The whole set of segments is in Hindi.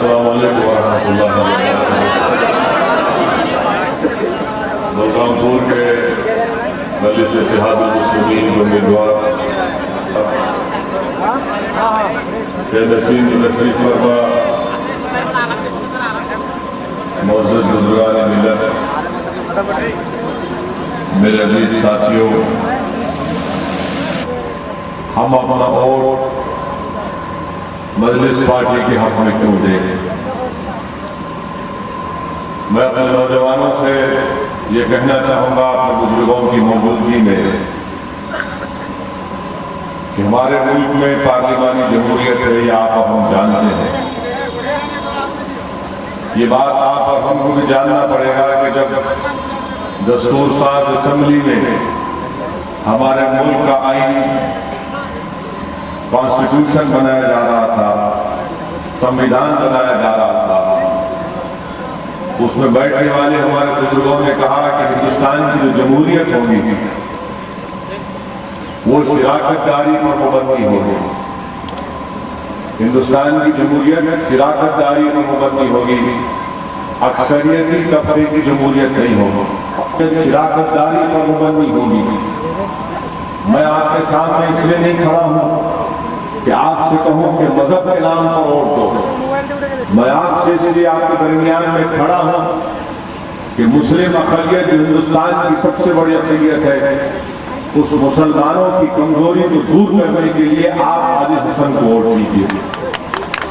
अस्सलामु अलैकुम वरहमतुल्लाहि वबरकातुहू। बलरामपुर के मजलिस इत्तेहादुल मुस्लिमीन के उम्मीदवार नसीम तशरीफ फरमा, मौजूद बुजुर्गान मिलत, मेरे अजीज साथियों, हम अपना वोट मजलिस पार्टी के हक में क्यों दें? मैं अपने नौजवानों से ये कहना चाहूँगा अपने बुजुर्गों की मौजूदगी में कि हमारे मुल्क में पार्लिमानी जमहूरियत है, ये आप और हम जानते हैं। ये बात आप और हमको भी जानना पड़ेगा कि जब दस्तूर साज असेंबली में हमारे मुल्क का आईन कॉन्स्टिट्यूशन बनाया जा रहा था, संविधान बनाया जा रहा था, उसमें बैठने वाले हमारे बुजुर्गों ने कहा कि हिंदुस्तान की जो जमहूरियत होगी वो शिराकतदारी पर मुबन्नी होगी। हिंदुस्तान की जमहूरियत शिराकतदारी पर मुबन्नी होगी, अक्सरियती तबके की जमहूरियत नहीं होगी, शिराकतदारी पर मुबन्नी होगी। मैं आपके सामने इसलिए नहीं खड़ा हूं कि आपसे कहूं कि मजहब के नाम पर वोट दो। मैं आपसे इसलिए आपके दरमियान में खड़ा हूं कि मुस्लिम अक़लियत जो हिंदुस्तान की सबसे बड़ी अक़लियत है, उस मुसलमानों की कमजोरी को दूर करने के लिए आप आदिल हसन को वोट दीजिए।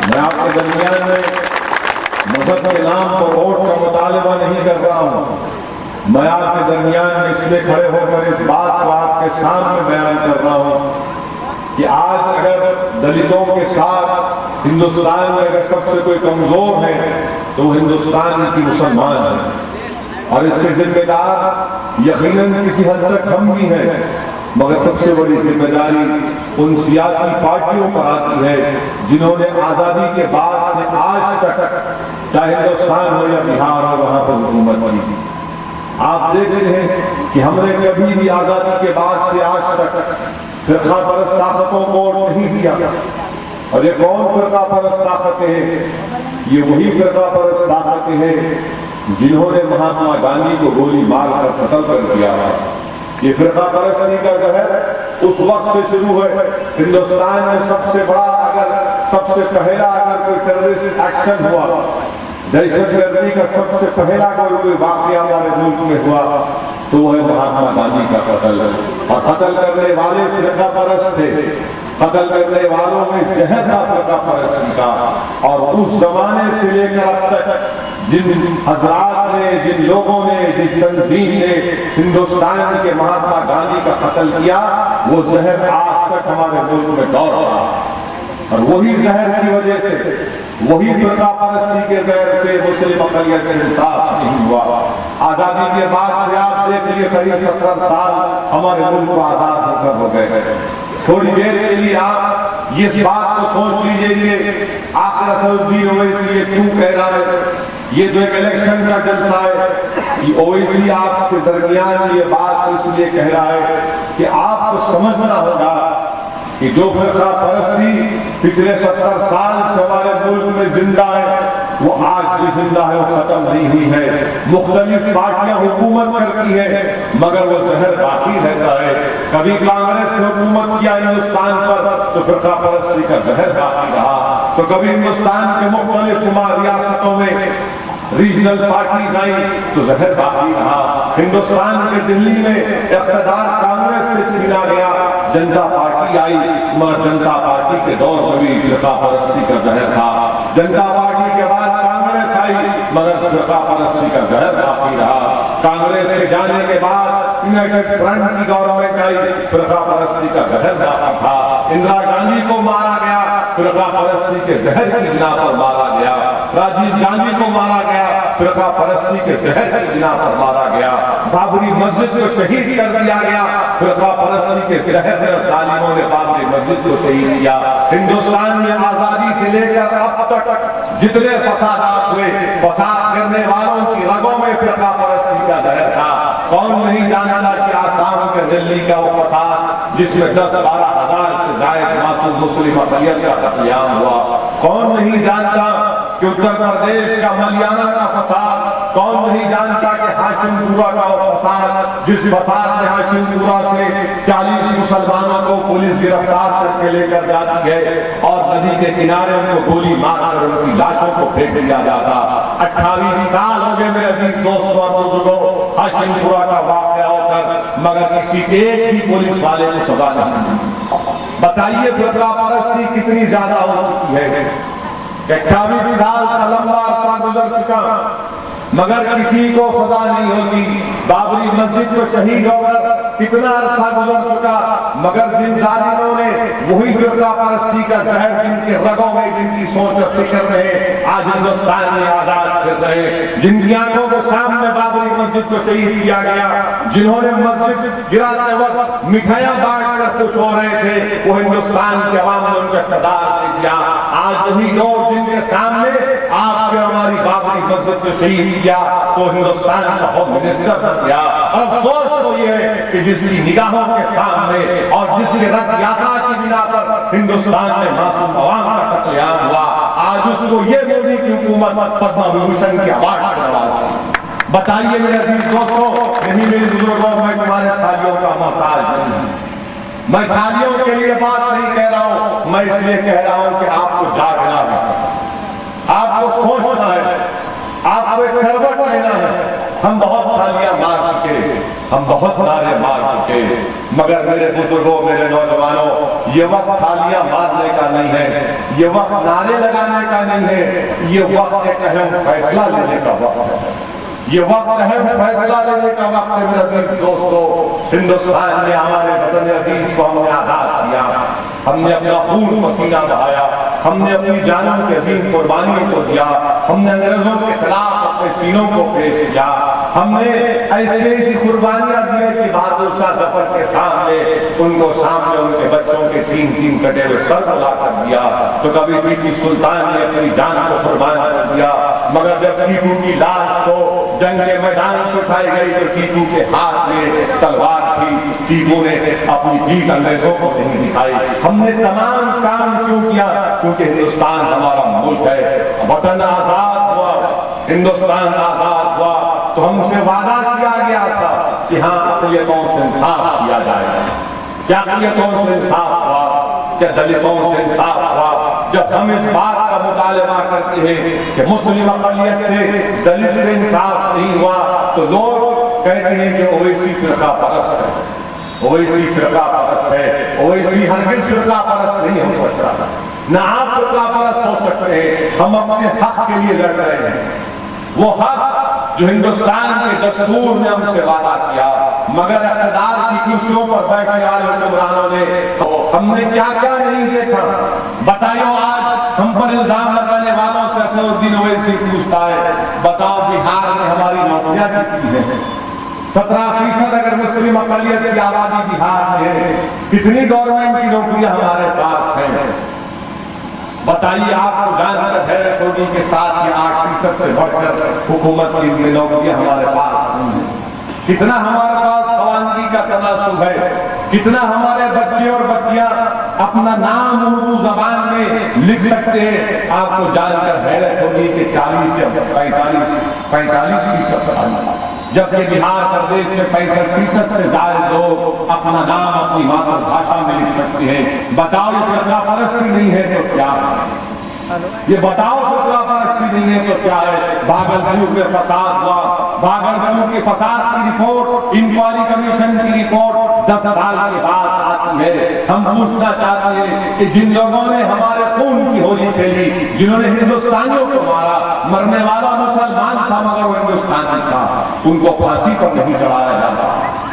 मैं आपके दरमियान में मजहब के नाम पर वोट का मुतालबा नहीं कर रहा हूं। मैं आपके दरमियान में इसलिए खड़े होकर इस बात को आपके सामने बयान कर रहा हूं कि आज अगर दलितों के साथ हिंदुस्तान में अगर सबसे कोई कमजोर है तो हिंदुस्तान की मुसलमान है, और इसके जिम्मेदार यकीनन किसी हद तक हम भी हैं, मगर सबसे बड़ी जिम्मेदारी उन सियासी पार्टियों पर आती है जिन्होंने आज़ादी के बाद से आज तक, चाहे हिंदुस्तान हो या बिहार हो, वहां पर हुकूमत की। आप देखते हैं कि हमने कभी भी आज़ादी के बाद से आज तक फिरका परस्त ताकतों को वोट नहीं दिया। और ये कौन फिरका परस्त ताकतें हैं? ये वही फिरका परस्त ताकतें हैं जिन्होंने महात्मा गांधी को गोली मारकर कत्ल कर दिया। ये फिरका परस्ती का जहर उस वक्त से शुरू है। हिंदुस्तान में सबसे बड़ा सबसे पहला अगर कोई टेररिस्ट एक्शन हुआ, दहशतगर्दी का सबसे पहला कोई वाकया हमारे मुल्क में हुआ तो वह महात्मा गांधी का कत्ल। और कत्ल करने वाले फिरका परस्त थे, कत्ल करने वालों में जहर था फिरका परस्ती का। और उस जमाने से लेकर अब तक जिन हजरात ने, जिन लोगों ने, जिस तंजीम ने हिंदुस्तान के महात्मा गांधी का कत्ल किया, वो जहर आज तक हमारे मुल्क में दौड़ रहा। और वही जहर की वजह से, वही फिरका परस्ती के जहर से मुस्लिम अक़लियत से इंसाफ नहीं हुआ। आजादी के बाद से आप देख लिए करीब 70 साल हमारे मुल्क को आजाद होकर हो गए। थोड़ी देर के लिए आप इस बात को सोच लीजिए कि आखिर असदुद्दीन ओवैसी ये क्यों कह रहा है, ये जो एक इलेक्शन का जलसा है, ये ओवैसी आपके दरमियान ये बात इसलिए कह रहा है कि आपको समझना होगा कि जो फिरका परस्ती पिछले 70 साल से हमारे मुल्क में जिंदा है, वो आज भी जिंदा है, वो खत्म नहीं हुई है। मुख्तलिफ पार्टियां हुकूमत करती है मगर वो जहर बाकी रहता है। कभी कांग्रेस ने हुकूमत किया हिंदुस्तान पर तो फिरका परस्ती का जहर बाकी रहा, तो कभी हिंदुस्तान के मुख्तलिफ रियासतों में रीजनल पार्टीज आई तो जहर बाकी रहा। हिंदुस्तान के दिल्ली में इख्तियार कांग्रेस से छीना गया, जनता पार्टी आई, मगर जनता पार्टी के दौर में भी फिरका परस्ती का जहर था। जनता पार्टी के बाद कांग्रेस आई मगर फिरका परस्ती का जहर बाकी रहा। कांग्रेस के जाने के बाद यूनाइटेड फ्रंट की गवर्नमेंट आई, फिरका परस्ती का जहर बाकी था। इंदिरा गांधी को मारा गया, फिरका परस्ती के जहर की बिना पर मारा गया। राजीव गांधी को मारा गया, फिरका परस्ती के जहर की बिना पर मारा गया। बाबरी मस्जिद को शहीद कर दिया गया, फिरका परस्ती के जहर में जालिमों ने बाबरी मस्जिद को शहीद किया। हिंदुस्तान में आजादी से लेकर अब तक जितने फसादात हुए, फसाद करने वालों की रगों में फिरका परस्ती का जहर था। कौन नहीं जानता कि आसाम के दिल्ली का वो फसाद जिसमें 10-12 हजार से ज्यादा मासूम मुस्लिम अक़लियत का कत्लेआम हुआ, कौन नहीं जानता कि उत्तर प्रदेश का मलियाना का फसाद, कौन नहीं जानता कि हाशिमपुरा का फसाद, जिस फसाद में हाशिमपुरा से 40 मुसलमानों को पुलिस गिरफ्तार करके लेकर जाती है और नदी के किनारे उनको गोली मारकर उनकी लाशों को फेंक दिया जाता। 28 साल हो गए मेरे अजीज दोस्तों और बुजुर्गों हाशिमपुरा का वाकया होकर, मगर किसी एक भी पुलिस वाले को सजा नहीं। बताइए फिरका परस्ती कितनी ज्यादा हो चुकी है। 28 साल का लंबा अरसा गुजर चुका मगर किसी को सजा नहीं होती। बाबरी मस्जिद को शहीद होकर कितना अरसा गुजर चुका मगर जिन जालिमों ने वही फिरका परस्ती का जहर जिनके रगों में, जिनकी सोच और फिक्र में आज हिंदुस्तान में आजाद फिर रहे, जिनकी आंखों के सामने बाबरी मस्जिद को शहीद किया गया, जिन्होंने मस्जिद गिराते वक्त मिठाइयां बांट कर खुश हो रहे थे, वो हिंदुस्तान के अवाम ने उनका इक़्तिदार नहीं किया। आज वही लोग जिनके सामने आपने हमारी बाबरी मस्जिद को शहीद किया तो हिंदुस्तान का होम मिनिस्टर बन गया। अफसोस तो ये है कि जिसकी निगाहों के सामने और जिसके रथ यात्रा की बिना पर हिंदुस्तान में मासूम अवाम का कत्लेआम हुआ, आज उसको ये मोदी की हुकूमत पद्म विभूषण की अवार्ड से नवाजती। बताइए मेरे अजीज दोस्तों, नहीं मेरे बुजुर्गों, मैं तुम्हारे थालियों का मोहताज नहीं, मैं थालियों के लिए बात नहीं कह रहा हूं, मैं इसलिए कह रहा हूं कि आपको जागना है, आपको सोचना है, आपको एक करवट लेना है। हम बहुत थालियां मार चुके, हम बहुत नारे मार चुके, मगर मेरे बुजुर्गों, मेरे नौजवानों, ये वक्त थालियां मारने का नहीं है, ये वक्त नारे लगाने का नहीं है, ये वक्त एक अहम फैसला लेने का वक्त है। ये वक्त अहम फैसला लेने का वक्त है मेरे अजीज दोस्तों। हिंदुस्तान ने हमारे वतन अजीज को हमने आजाद किया, हमने अपना खून पसीना बहाया, हमने अपनी जानों की अजीम कुर्बानियों को दिया, हमने अंग्रेजों के खिलाफ अपने सीनों को पेश किया, हमने ऐसी कुर्बानियां दी कि बहादुर शाह जफर के सामने उनको सामने उनके बच्चों के 3-3 कटे हुए सर को ला कर दिया। तो कभी टीपू सुल्तान ने अपनी जान को कुर्बान कर दिया, मगर जब टीपू की लाश को जंग के मैदान से उठाई गई तो टीपू के हाथ में तलवार थी, टीपू ने अपनी पीठ अंग्रेजों को नहीं दिखाई। हमने तमाम काम क्यों किया? क्योंकि हिंदुस्तान हमारा मुल्क है, वतन आजाद हुआ, हिंदुस्तान आजाद हुआ तो हमसे वादा किया गया था कि हाँ अक़लियतों से इंसाफ किया जाएगा। क्या अक़लियतों से इंसाफ हुआ? क्या दलितों से इंसाफ हुआ? जब हम इस बात का मुतालबा करते हैं कि मुस्लिम अक़लियत से, दलित से इंसाफ नहीं हुआ तो लोग कहते हैं कि ओवैसी फिरका परस्त है, ओवैसी फिरका परस्त है, ओवैसी हरगिज़ फिरका परस्त नहीं हो सकता, ना आप फिरका परस्त हो सकते हैं। हम अपने हक के लिए लड़ रहे हैं, वो हक जो हिंदुस्तान के दस्तूर ने हमसे वादा किया, मगर इक़्तिदार की कुर्सियों पर बैठने वाले हुक्मरानों ने हमने क्या क्या नहीं देखा। बताओ आज हम पर इल्जाम लगाने वालों से असदुद्दीन ओवैसी पूछता है, बताओ बिहार में हमारी नौकरियां कितनी है? 17% अगर मुस्लिम अक़लियत की आबादी बिहार में है, कितनी गवर्नमेंट की नौकरियां हमारे पास हैं? बताइए, आपको जानकर हैरत होगी के साथ ही 8% से बढ़कर हुकूमत की नौकरियां हमारे पास नहीं है। कितना हमारे पास खवानगी का तनासुब है, कितना हमारे बच्चे और बच्चियां अपना नाम उर्दू जबान में लिख सकते हैं। आपको जानकर हैरत होगी कि 40 या 45%, जबकि बिहार प्रदेश में 65% से ज्यादा लोग अपना नाम अपनी मातृभाषा में लिख सकते हैं। बताओ ये फिरका परस्ती नहीं है तो क्या है? ये बताओ फिरका परस्ती नहीं है तो क्या है? भागलपुर में फसाद हुआ, भागलपुर के फसाद की रिपोर्ट, इंक्वायरी कमीशन की रिपोर्ट 10 साल के बाद आती है। हम पूछना चाहते हैं कि जिन लोगों ने हमारे खून की होली खेली, जिन्होंने हिंदुस्तानियों को मारा, मरने वाला मुसलमान था मगर वो हिंदुस्तानी था, उनको फांसी पर नहीं चढ़ाया जाता।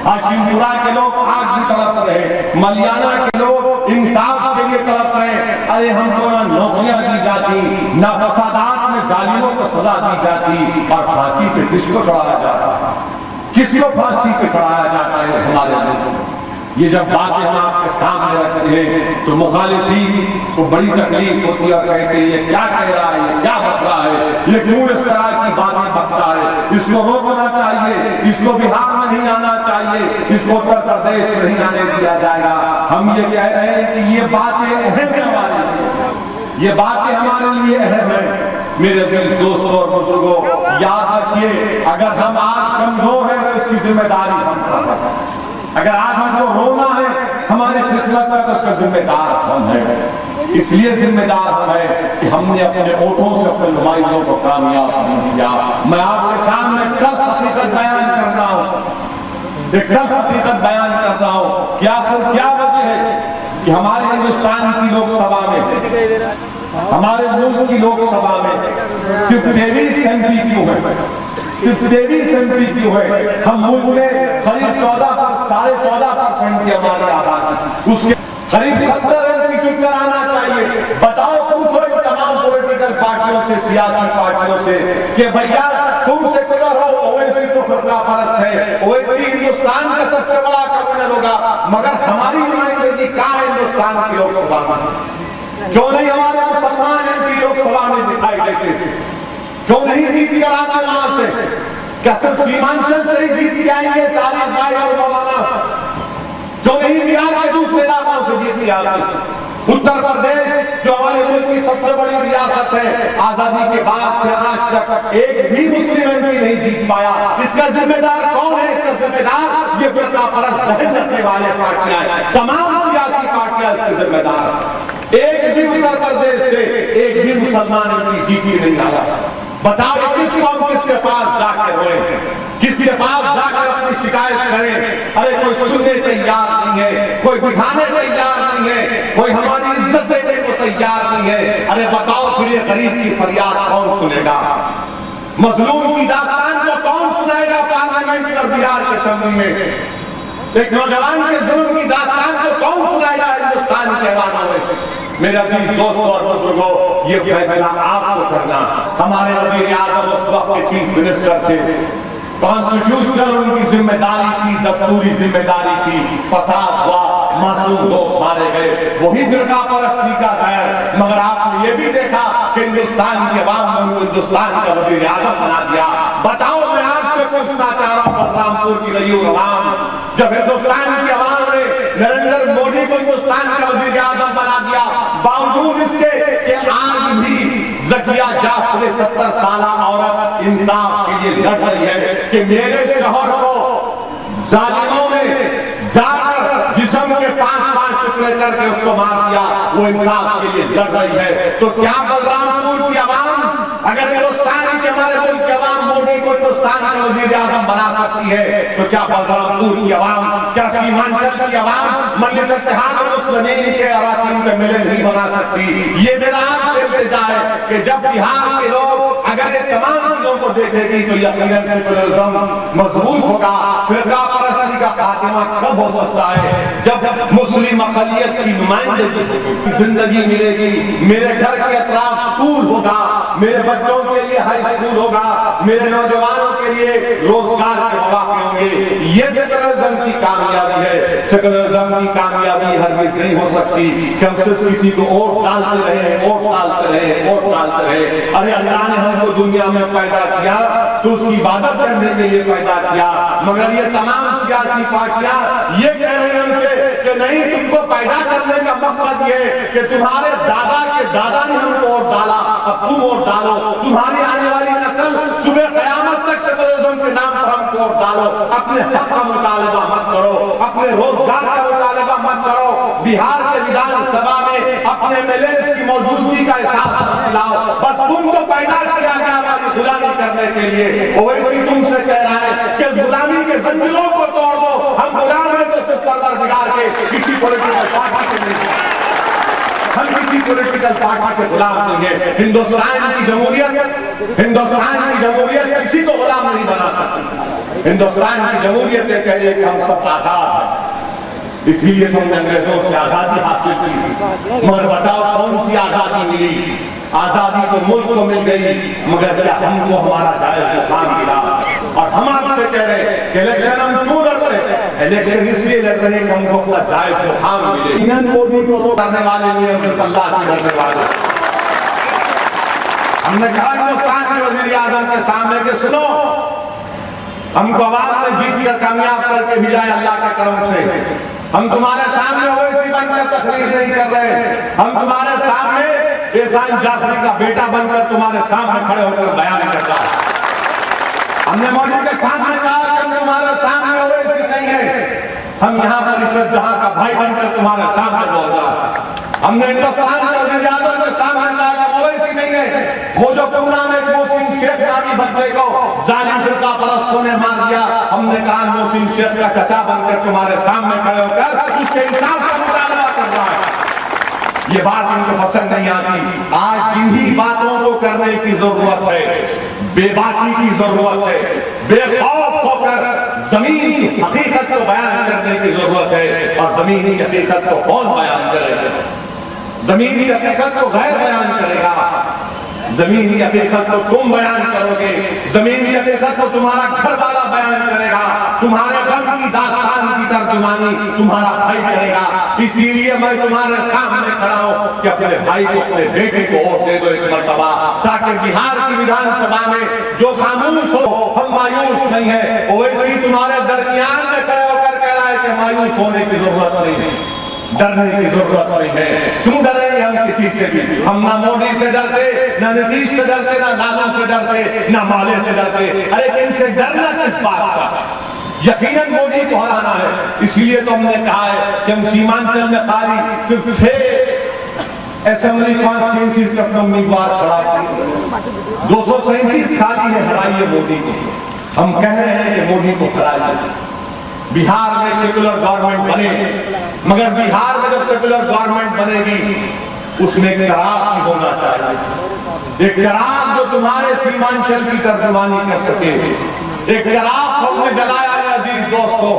हाशिमपुरा के लोग आग की तड़प रहे, मलियाना के लोग इंसाफ के लिए तड़प रहे। अरे हमको ना नौकरियां दी जाती, ना फसादात में जालिमों को सजा दी जाती, और फांसी पे किसको चढ़ाया जाता? किसको फांसी पे चढ़ाया जाता है हमारे देश? ये जब बातें हम आपके सामने रखते हैं तो मुखालिफीन को बड़ी तकलीफ होती है, कहते हैं ये क्या कह रहा है, ये क्या बक रहा है, ये क्यों इस तरह की बातें बकता है, इसको रोकना चाहिए, इसको बिहार में नहीं आना चाहिए, इसको उत्तर प्रदेश में नहीं आने दिया जाएगा। हम ये कह रहे हैं कि ये बातें अहम है, हमारे ये बातें हमारे लिए अहम है, मेरे दोस्तों और बुजुर्गों, याद रखिए, अगर हम आज कमजोर हैं तो इसकी जिम्मेदारी हम पर है। अगर आज हमको रोना है हमारी किस्मत में तो उसका जिम्मेदार हम है। इसलिए जिम्मेदार हम है कि हमने अपने ओठों से अपने नुमाइंदों को कामयाब नहीं किया। मैं आपके सामने कल हकीकत बयान कर रहा हूँ, कल हकीकत बयान कर रहा हूँ कि आखिर क्या वजह है कि हमारे हिंदुस्तान की लोकसभा में, हमारे मुल्क की लोकसभा में सिर्फ 23 MP क्यों है, सिर्फ 23 MP क्यों है। हम मुल्क में करीब 14.5% की हमारी आबादी, उसके करीब 70 MP चुप कराना चाहिए। बताओ, पूछो इन तमाम पॉलिटिकल पार्टियों से, सियासी पार्टियों से कि भैया तुम सेकुलर हो, ओवैसी तो फिरका परस्त है, ओवैसी हिंदुस्तान का सबसे बड़ा कम्युनल होगा, मगर हमारी नुमाइंदगी कहाँ है हिंदुस्तान की लोकसभा में? क्यों नहीं हमारे मुसलमान MP लोकसभा में दिखाई देते? क्यों नहीं जीत कर आते वहां से? क्या सिर्फ सीमांचल से ही जीत के आएंगे तारिक भाई और मौलाना? क्यों नहीं बिहार के दूसरे इलाकों से जीत के आते? उत्तर प्रदेश जो हमारे मुल्क की सबसे बड़ी रियासत है, आजादी के बाद से आज तक एक भी मुस्लिम MP नहीं जीत पाया। इसका जिम्मेदार कौन है? इसका जिम्मेदार ये फिरका परस्त जहन रखने वाले पार्टियां हैं, तमाम सियासी पार्टियां इसके जिम्मेदार हैं। एक भी उत्तर प्रदेश से एक भी मुसलमान MP जीत के नहीं आया। बताओ किस कौम किसके पास जाकर रोए, किसके पास जाकर अपनी शिकायत करें? अरे कोई सुनने तैयार नहीं है, कोई बिठाने तैयार नहीं है, कोई हमारी इज्जत देने को तैयार नहीं है। अरे बताओ फिर ये गरीब की फरियाद कौन सुनेगा? मजलूम की दास्तान को कौन सुनाएगा पार्लियामेंट और बिहार के असेंबली में? एक नौजवान के जुल्म की दास्तान को कौन सुनाएगा हिंदुस्तान के ऐवानों में? मेरे अजीज दोस्तों और बुजुर्गों, ये फैसला आपको करना। हमारे वजीर आजम उस वक्त के चीफ मिनिस्टर थे, कॉन्स्टिट्यूशनल उनकी जिम्मेदारी थी, दस्तूरी जिम्मेदारी थी। फसाद हुआ, मासूम लोग मारे गए, वही फिरका परस्ती का खैर। मगर आपने ये भी देखा कि हिंदुस्तान की अवाम ने उनको हिंदुस्तान का वजीर आजम बना दिया। बताओ, मैं आपसे पूछना चाह रहा हूँ, बलरामपुर की गरीब अवाम, जब हिंदुस्तान की अवाम ने नरेंद्र मोदी को हिंदुस्तान का वजीर आजम बना दिया, बावजूद इसके कि आज भी ज़किया जाफर 70 साल औरत इंसाफ के लिए लड़ रही है कि मेरे शोहर को जालिमों ने जाकर जिस्म के 5-5 टुकड़े करके उसको मार दिया, वो इंसाफ के लिए लड़ रही है। तो क्या बलरामपुर की अवाम, अगर हिंदुस्तान के हमारे मुल्क की अवाम मोदी को हिंदुस्तान का वजीर आजम बना सकती है, तो क्या बलरामपुर की अवाम, क्या सीमांचल की अवाम मजलिस इत्तेहाद मुस्लिमीन के अराकीन पे मिलन नहीं बना सकती? ये मेरा आपसे इल्तिजा है कि जब बिहार के लोग अगर ये तमाम चीजों को देखेंगे तो यकीनन सेकुलरिज्म मजबूत होगा। फिरका परस्ती का खात्मा कब हो सकता है? जब मुस्लिम अक़लियत की नुमाइंदगी जिंदगी मिलेगी। मेरे घर के अतराफ स्कूल होगा, मेरे बच्चों के लिए हाई स्कूल होगा, मेरे नौजवानों के लिए रोजगार के मौके होंगे। ये सेकुलरिज्म की कामयाबी है। सेकुलरिज्म की कामयाबी हरगिज़ नहीं हो सकती कि हम सिर्फ किसी को वोट डालते रहे, वोट डालते रहे, वोट डालते रहे। अरे अल्लाह ने हमको दुनिया में पैदा किया तो उसकी इबादत करने के लिए पैदा किया, मगर ये तमाम सियासी पार्टियां ये कह रही हैं हमसे कि नहीं, तुमको पैदा करने का मकसद ये कि तुम्हारे दादा के दादा ने हमको वोट डाला, अब तुम वोट डालो। तुम्हारी आने वाली नस्ल सुबह क़यामत तक सेकुलरिज्म के नाम पर हमको वोट डालो। अपने हक का मुतालबा मत करो, अपने रोजगार का मुतालबा मत करो। बिहार के विधानसभा में अपने MLAs की मौजूदगी का एहसास मत दिलाओ। बस तुम तो पैदा किया गया हमारी गुलामी करने के लिए। ओवैसी तुमसे कह रहा है कि गुलामी के जंजीरों को तोड़ दो। हम गुलाम हैं तो सिर्फ परवरदिगार के, किसी पॉलिटिकल पार्टी के नहीं। हम किसी पॉलिटिकल पार्टी के गुलाम नहीं है। हिंदुस्तान की जमहूरियत किसी को गुलाम नहीं बना सकती। हिंदुस्तान की जमहूरियत कह रही है कि हम सब आजाद हैं, इसीलिए तुमने अंग्रेजों से आजादी हासिल की थी। मगर बताओ कौन सी आजादी मिली? आजादी तो मुल्क को मिल गई, मगर क्या हमको हमारा जायज मुकाम मिला? और हम आपसे कह रहे हैं कि इलेक्शन हम क्यों लड़ रहे हैं? इलेक्शन इसलिए लड़ रहे हैं कि हमको अपना जायज मुकाम मिले। मोदी को करने वाले नहीं है, अल्लाह से डरने वाले। हमने कहा हिंदुस्तान के वजीर आजम के सामने के सुनो, हमको आवाम ने जीत कर कामयाब करके भेजा है अल्लाह के करम से। हम तुम्हारे सामने ओवैसी बनकर तकरीर नहीं कर रहे, हम तुम्हारे सामने एहसान जाफरी का बेटा बनकर तुम्हारे सामने खड़े होकर बयान करता है। हमने मोदी के सामने कहा कि हम तुम्हारे सामने ओवैसी नहीं है, हम यहाँ पर इशरत जहां का भाई बनकर तुम्हारे सामने बोल रहा है। हमने हिंदुस्तान के वज़ीर आज़म के सामने कहा कि ओवैसी नहीं है, वो जो पूना में मोहसिन शेख नामी बच्चे को जालिम फिरका परस्तों ने मार दिया, हमने कहा मोहसिन शेख का चचा बनकर तुम्हारे सामने खड़े होकर उसके इंसाफ का मुतालबा कर रहा है। ये बात इनको पसंद नहीं आती। आज इन्हीं बातों को करने की जरूरत है, बेबाकी की जरूरत है, बेखौफ होकर जमीन की हकीकत को बयान करने की जरूरत है। और जमीन की हकीकत को कौन बयान करेगा? जमीन की हकीकत को गैर बयान करेगा। जमीन की हकीकत को तुम बयान करोगे, जमीन की हकीकत को तुम्हारा घर वाला बयान करेगा, तुम्हारे घर की दास्तान की तर्जुमानी तुम्हारा भाई करेगा। इसीलिए मैं तुम्हारे सामने खड़ा हूं कि अपने भाई को, अपने बेटे को वोट दे दो एक मर्तबा, ताकि बिहार की विधानसभा में जो खामोश हो, हम मायूस नहीं है, वैसे ही तुम्हारे दरमियान में खड़े होकर कह रहा है कि मायूस होने की जरूरत नहीं है, डरने की जरूरत नहीं है। क्यों डरेंगे हम किसी से भी? हम ना मोदी से डरते, ना नीतीश से डरते, ना लालू से डरते, ना माले से डरते। अरे इनसे डरना किस बात का? यकीनन मोदी को हराना है। इसलिए तो हमने कहा है कि हम सीमांचल में खाली सिर्फ 6 असेंबली कॉन्स्टिट्यूंसी के अपने उम्मीदवार खड़ा किए, 237 खाली है, हराइए मोदी को। हम कह रहे हैं कि मोदी को हराइए। बिहार में सेकुलर गवर्नमेंट बने, मगर बिहार में जब सेकुलर गवर्नमेंट बनेगी उसमें एक चराग भी होना चाहिए, एक चराग जो तुम्हारे सीमांचल की तर्जुमानी कर सके। एक चराग हमने जलाया है अजीज दोस्तों।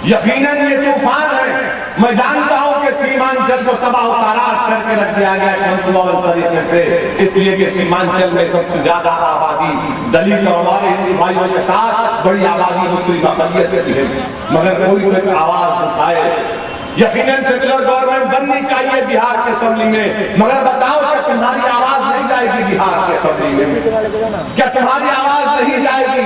यकीनन ये तूफान है। मैं जानता हूं कि सीमांचल को तबाह ताराज करके रख दिया गया है मंसूबाबंद तरीके से, इसलिए कि सीमांचल में सबसे ज्यादा आबादी दलित और हमारे हिंदू भाइयों के साथ बड़ी आबादी मुस्लिम अक़लियत की है, मगर कोई कोई आवाज उठाए। यकीनन सेकुलर गवर्नमेंट बननी चाहिए बिहार के असेंबली में, मगर बताओ क्या तुम्हारी आवाज नहीं जाएगी बिहार के असेंबली में? क्या तुम्हारी आवाज नहीं जाएगी?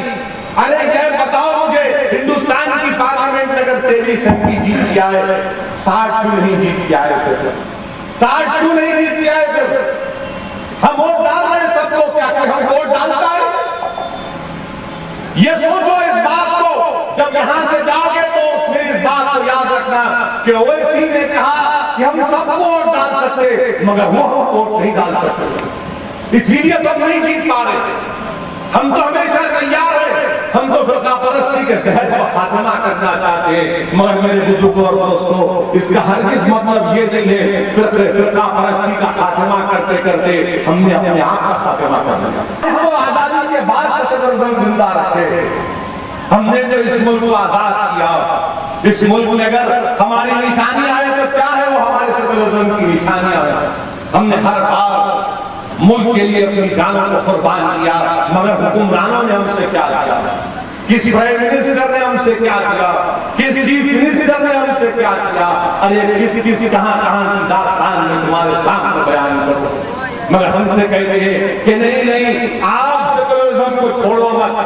अरे ये बताओ मुझे, हिंदुस्तान की पार्लियामेंट में अगर 23 एमपी जीत गया है, 60 क्यों नहीं जीत गया है? फिर 60 क्यों नहीं जीत गया है? फिर हम वोट डाल रहे हैं सबको, क्या हम वोट डालता है? ये सोचो इस बात को, जब यहां से जाओगे तो उसमें इस बात को याद रखना कि ओवैसी ने कहा कि हम सबको वोट डाल सकते, मगर वो हम वोट नहीं डाल सकते, इसीलिए तो हम नहीं जीत पा रहे। हम तो हमेशा तैयार है, हम तो फिरका परस्ती के जहर का खात्मा करना चाहते हैं, मगर मेरे बुजुर्गों और दोस्तों, इसका हरगिज़ मतलब ये नहीं है फिरका परस्ती का खात्मा करते करते हमने अपने आप का खात्मा करना। तो आजादी के बाद से सेकुलरिज्म जिंदा रखे। हमने जो इस मुल्क को आजाद किया, इस मुल्क में अगर हमारी निशानी आए तो क्या है? वो हमारे सेकुलरिज्म की निशानियां हैं। हमने हर बार मुल्क के लिए अपनी जानों को कुर्बान किया, मगर हुक्मरानों ने हमसे क्या किया? किस प्राइम मिनिस्टर ने हमसे क्या किया? किस चीफ मिनिस्टर ने हमसे क्या किया? अरे किसी कहां की दास्तान में तुम्हारे सामने बयान करो, मगर हमसे कहते हैं कि नहीं आप सेकुलरिज्म को छोड़ो मत।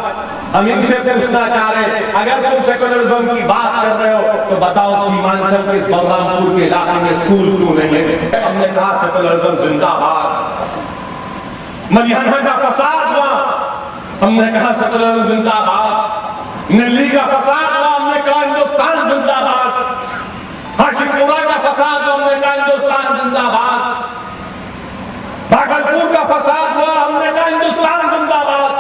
हम इनसे पूछना चाह रहे, अगर तुम सेकुलरिज्म की बात कर रहे हो तो बताओ सीमांचल के बलरामपुर के इलाके में स्कूल क्यों नहीं है? हमने कहा सेकुलरिज्म जिंदाबाद। मलिहाना का फसाद हुआ, हमने कहा सेकुलरिज्म जिंदाबाद। नल्ली का फसाद हुआ, हमने कहा हिंदुस्तान जिंदाबाद। हाशिमपुरा का फसाद हुआ, हमने कहा हिंदुस्तान जिंदाबाद। भागलपुर का फसाद हुआ, हमने कहा हिंदुस्तान जिंदाबाद।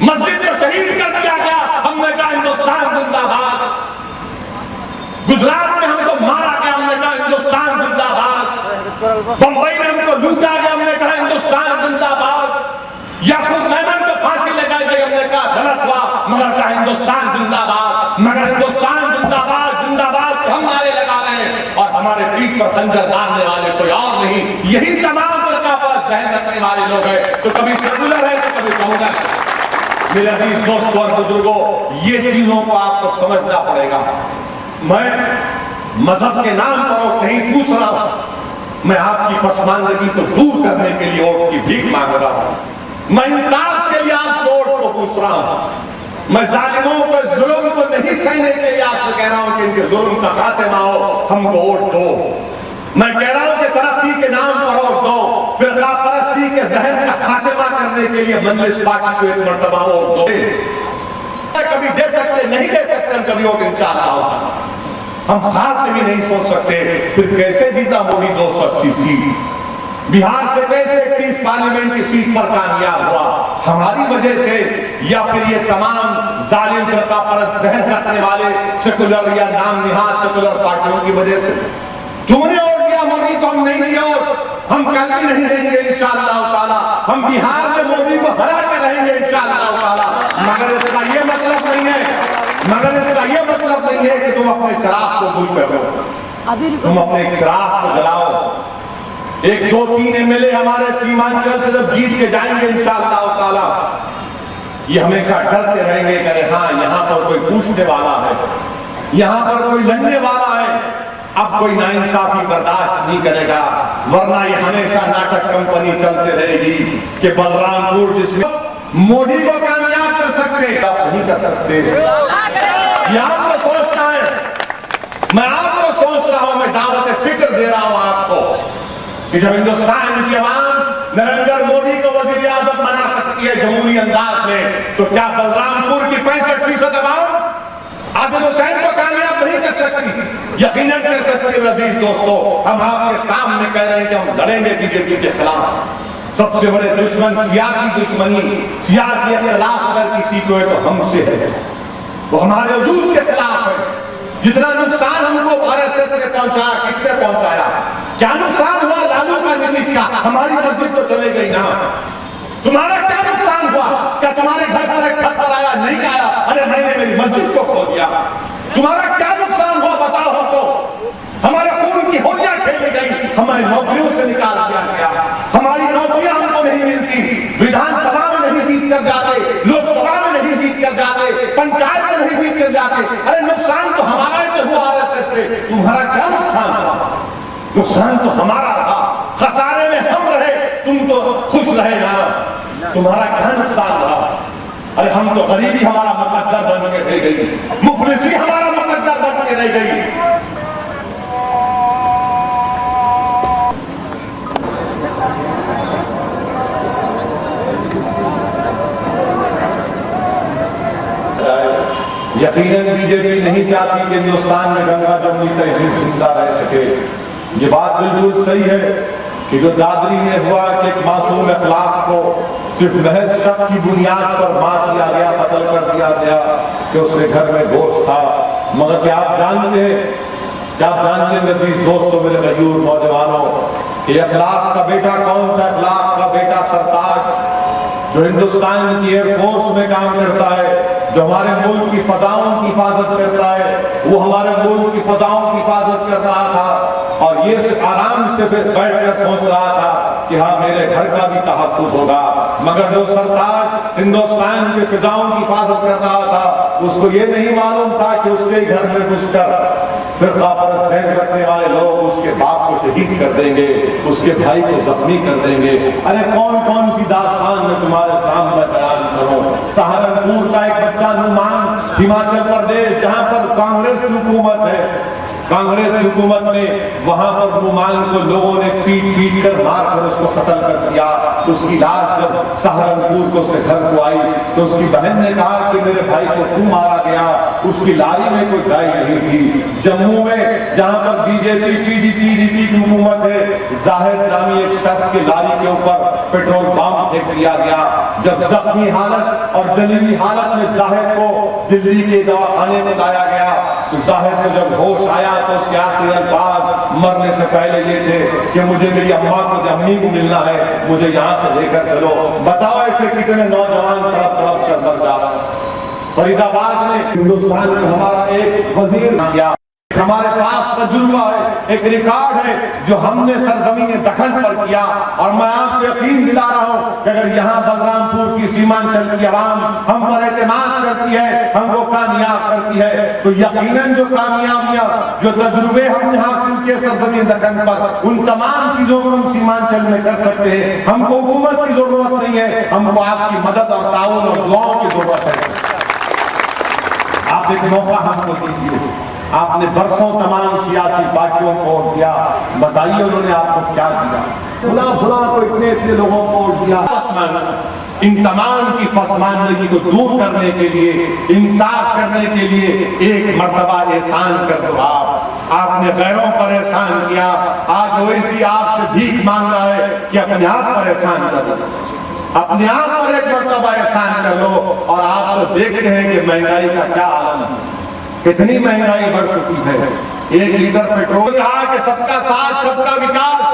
मस्जिद को शहीद कर दिया गया, हमने कहा हिंदुस्तान जिंदाबाद। गुजरात में हमको मारा गया, हमने कहा हिंदुस्तान जिंदाबाद। बंबई में हमको लूटा गया, हमने कहा हिंदुस्तान जिंदाबाद। याकूब मेमन को फांसी लगाई गई, हमने कहा गलत हुआ, मगर कहा हिंदुस्तान जिंदाबाद। मगर हिंदुस्तान जिंदाबाद जिंदाबाद तो हम नारे लगा रहे हैं, और हमारे पीठ पर खंजर बांधने वाले कोई और नहीं, यही तमाम फिरका परस्त जहन रखने वाले लोग हैं। तो कभी सेकुलर है तो कभी सेकुलर है। मेरे अजीज दोस्तों और बुजुर्गों, ये चीजों को आपको समझना पड़ेगा। मैं मजहब के नाम पर नहीं पूछ रहा हूं, मैं आपकी पसमानदगी को दूर करने के लिए वोट की भीख मांग रहा हूं। मैं इंसाफ के लिए आपसे वोट को पूछ रहा हूं। मैं जालिमों को, जुल्म को नहीं सहने के लिए आपसे कह रहा हूं कि इनके जुल्म का खात्मा हो, हमको वोट दो। मैं कह रहा हूं कि तरक्की के नाम पर और दो, फिरका परस्ती के जहन का खात्मा करने के लिए मजलिस पार्टी को एक मर्तबा और दो। कभी दे सकते, नहीं दे सकते, हम कभी और इंशाअल्लाह होगा। हम ख्वाब में भी नहीं सोच सकते फिर कैसे जीता मोदी 280 सीट, बिहार से कैसे 31 पार्लियामेंट की सीट पर कामयाब हुआ, हमारी वजह से या फिर ये तमाम जालिम फिरका परस्त जहन रखने वाले सेकुलर या नाम निहाद सेकुलर पार्टियों की वजह से। तुमने और दिया मोदी को, हम नहीं दिया और हम कल भी नहीं देंगे इंशाअल्लाह ताला। हम बिहार में मोदी को हरा के रहेंगे इंशाअल्लाह ताला। मगर इसका ये मतलब नहीं है कि तुम अपने चिराग को गुल करो, तुम अपने चिराग को जलाओ। 1, 2, 3 एमएलए हमारे सीमांचल से जब जीत के जाएंगे इंशाअल्लाह ताला, ये हमेशा डरते रहेंगे कि हाँ यहाँ पर कोई पूछने वाला है, यहाँ पर कोई लड़ने वाला है, अब कोई नाइंसाफी बर्दाश्त नहीं करेगा। वरना ये हमेशा नाटक कंपनी चलते रहेगी कि बलरामपुर जिसमें मोदी को कामयाब कर सकते नहीं कर सकते। ये आपको सोचना है, मैं आपको सोच रहा हूं, मैं दावत फिक्र दे रहा हूं आपको कि जब हिंदुस्तान की आवाम नरेंद्र मोदी को वजीर आजम बना सकती है जमहूरी अंदाज में, तो क्या बलरामपुर की 65% आवाम आदिल हुसैन को कामयाब नहीं कर सकती? यकीनन कर सकती। अजीज दोस्तों, हम आपके सामने कह रहे हैं कि हम लड़ेंगे बीजेपी के खिलाफ। सबसे बड़े दुश्मन सियासी दुश्मनी, सियासी इख्तिलाफ अगर किसी को है तो हमसे है, वो हमारे वजूद के खिलाफ है। जितना नुकसान हमको आरएसएस ने पहुंचाया, किसने पहुंचाया? क्या नुकसान हुआ लालू का, नीतीश का? हमारी मस्जिद तो चले गई ना। तुम्हारा क्या नुकसान हुआ? क्या तुम्हारे घर पर एक खतर आया? नहीं आया? अरे मैंने मेरी मस्जिद को खो दिया। तुम्हारा क्या नुकसान हुआ बताओ हमको? हमारे खून की होलियां खेली गई, हमारी नौकरियों से निकाल दिया गया, हमारी नौकरियां हमको नहीं मिलती, विधानसभा में नहीं जीत कर जाते, लोकसभा में नहीं जीत कर जाते, पंचायत में नहीं जीत कर जाते। अरे नुकसान तो हमारा ही तो हुआ आरएसएस से। तुम्हारा क्या नुकसान हुआ? नुकसान तो हमारा रहा, खसारे में हम रहे, तुम तो खुश रहे ना। तुम्हारा क्या नुकसान रहा? अरे हम तो गरीबी हमारा मुकद्दर बन के रह गई, मुफलिसी हमारा मुकद्दर बन के रह गई। यकीनन बीजेपी नहीं चाहती कि हिंदुस्तान में गंगा जमुनी तहजीब जिंदा रह सके। ये बात बिल्कुल सही है कि जो दादरी में हुआ कि एक मासूम इखलाक को सिर्फ महज शक की बुनियाद पर मार दिया गया, कत्ल कर दिया गया कि उसके घर में गोश्त था। मगर क्या आप जानते हैं मेरे दोस्तों, मेरे गयूर नौजवानों, कि इखलाक का बेटा कौन था? इखलाक का बेटा सरताज, जो हिंदुस्तान की एयरफोर्स में काम करता है, जो हमारे मुल्क की फजाओं की हिफाजत करता है, वो हमारे मुल्क की फजाओं की हिफाजत कर रहा था और ये आराम से फिर बैठ कर सोच रहा था कि हाँ मेरे घर का भी तहफ़्फ़ुज़ होगा। मगर जो सरताज हिंदुस्तान के फिजाओं की हिफाजत कर रहा था, उसको ये नहीं मालूम था कि उसके घर में घुसकर फिरका परस्त जहन रखने वाले लोग उसके बाप को शहीद कर देंगे, उसके भाई को जख्मी कर देंगे। अरे कौन कौन सी दास्तान में तुम्हारे सामने बयान करो। सहारनपुर का एक बच्चा नुमान, हिमाचल प्रदेश जहां पर कांग्रेस की हुकूमत है, कांग्रेस की हुकूमत में वहां पर नुमान को लोगों ने पीट कर मार कर उसको कत्ल कर दिया। उसकी लाश जब सहारनपुर को उसके घर को आई तो उसकी बहन ने कहा कि मेरे भाई को क्यों मारा गया? उसकी लारी में कोई गाय नहीं थी। जम्मू में जहां पर बीजेपी पीडीपी की हुकूमत है, जाहिद नामी एक शख्स की लारी के ऊपर पेट्रोल बम फेंक दिया गया। जब जख्मी हालत और जलीली हालत में जाहिद को दिल्ली के दवाखाने में लाया गया तो जाहिद को जब होश आया तो उसके आखिरी अल्फाज मरने से पहले ये थे कि मुझे मेरी अम्मा को, अम्मी को मिलना है, मुझे यहाँ से लेकर चलो। बताओ ऐसे कितने नौजवान तड़प तड़प कर मर जा रहे हैं। फरीदाबाद में हिंदुस्तान में हमारा एक वजीर गया, हमारे पास तजुर्बा है, एक रिकॉर्ड है जो हमने सरजमीन दखन पर किया। और मैं आपको यकीन दिला रहा हूँ कि अगर यहाँ बलरामपुर की सीमांचल की आवाम हम पर एतमाद करती है, हमको कामयाब करती है, तो यकीनन जो कामयाबियां, जो तजुर्बे हमने हासिल किए सरजमीन दखन पर, उन तमाम चीजों को हम सीमांचल में कर सकते हैं। हमको हुकूमत की जरूरत नहीं है, हमको आपकी मदद और ताउन और दुआओं की जरूरत है। आप एक मौका हमको दीजिए। आपने बरसों तमाम सियासी पार्टियों को वोट दिया, बताइए उन्होंने आपको क्या दिया? भुला भुला तो इतने इतने लोगों को वोट दिया। इन तमाम की पसमानदगी को दूर करने के लिए, इंसाफ करने के लिए एक मर्तबा एहसान कर दो। आपने गैरों पर एहसान किया, आज ओवैसी आपसे भीख मांग रहा है कि अपने आप पर एहसान कर दो, अपने आप पर एक मर्तबा एहसान कर लो। और आप तो देखते हैं कि महंगाई का क्या आलम है, कितनी महंगाई बढ़ चुकी है। 1 लीटर पेट्रोल कहा कि सबका साथ सबका विकास,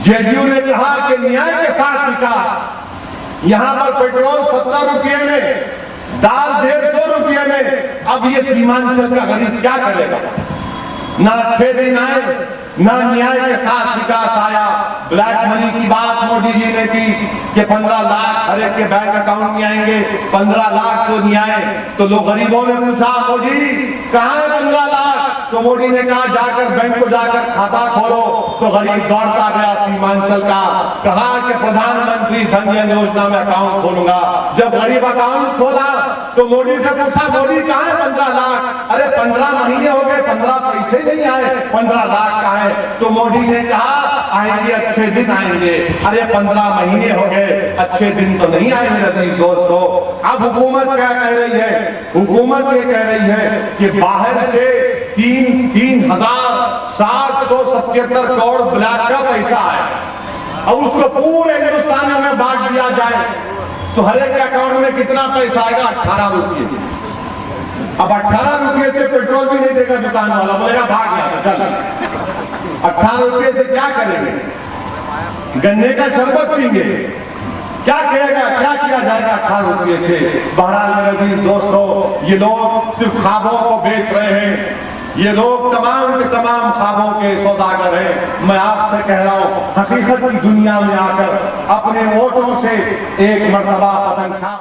जेडीयू ने कहा कि न्याय के साथ विकास। यहां पर पेट्रोल 70 रुपये में, दाल 150 रुपये में। अब ये सीमांचल का गरीब क्या करेगा? ना 6 दिन आए, ना न्याय के साथ विकास आया। ब्लैक मनी की बात मोदी जी ने की कि 15 लाख हर एक के बैंक अकाउंट में आएंगे, 15 लाख तो नहीं आए। तो लोग गरीबों ने पूछा, मोदी कहां है 15 लाख? तो मोदी ने कहा जाकर बैंक को जाकर खाता खोलो। तो गरीब दौड़ता गया सीमांचल का, कहा कि प्रधानमंत्री धन जन योजना में अकाउंट खोलूंगा। जब गरीब अकाउंट खोला तो मोदी से पूछा, मोदी कहां है 15 लाख? अरे 15 महीने हो गए, 15 पैसे नहीं आए, 15 लाख कहां है? तो मोदी ने कहा आएंगे, अच्छे दिन आएंगे। अरे 15 महीने हो गए, अच्छे दिन तो नहीं आए मेरे अजीज दोस्तों। अब हुकूमत क्या कह रही है? हुकूमत ये कह रही है कि बाहर से 3,777 करोड़ ब्लैक का पैसा आया, अब उसको पूरे हिंदुस्तान में बांट दिया जाए तो हर एक के अकाउंट में कितना पैसा आएगा? 18 रुपये। अब 18 रुपये से पेट्रोल भी नहीं देगा दुकान वाला, बोलेगा भाग गया चल। 18 रुपये से क्या करेंगे? गन्ने का शरबत पीएंगे? क्या किएगा, क्या किया जाएगा 18 रुपये से? बहरहाल मेरे अजीज दोस्तों, ये लोग सिर्फ ख्वाबों को बेच रहे हैं, ये लोग तमाम के तमाम ख्वाबों के सौदागर हैं। मैं आपसे कह रहा हूं, हकीकत की दुनिया में आकर अपने वोटों से एक मर्तबा पतंग छाप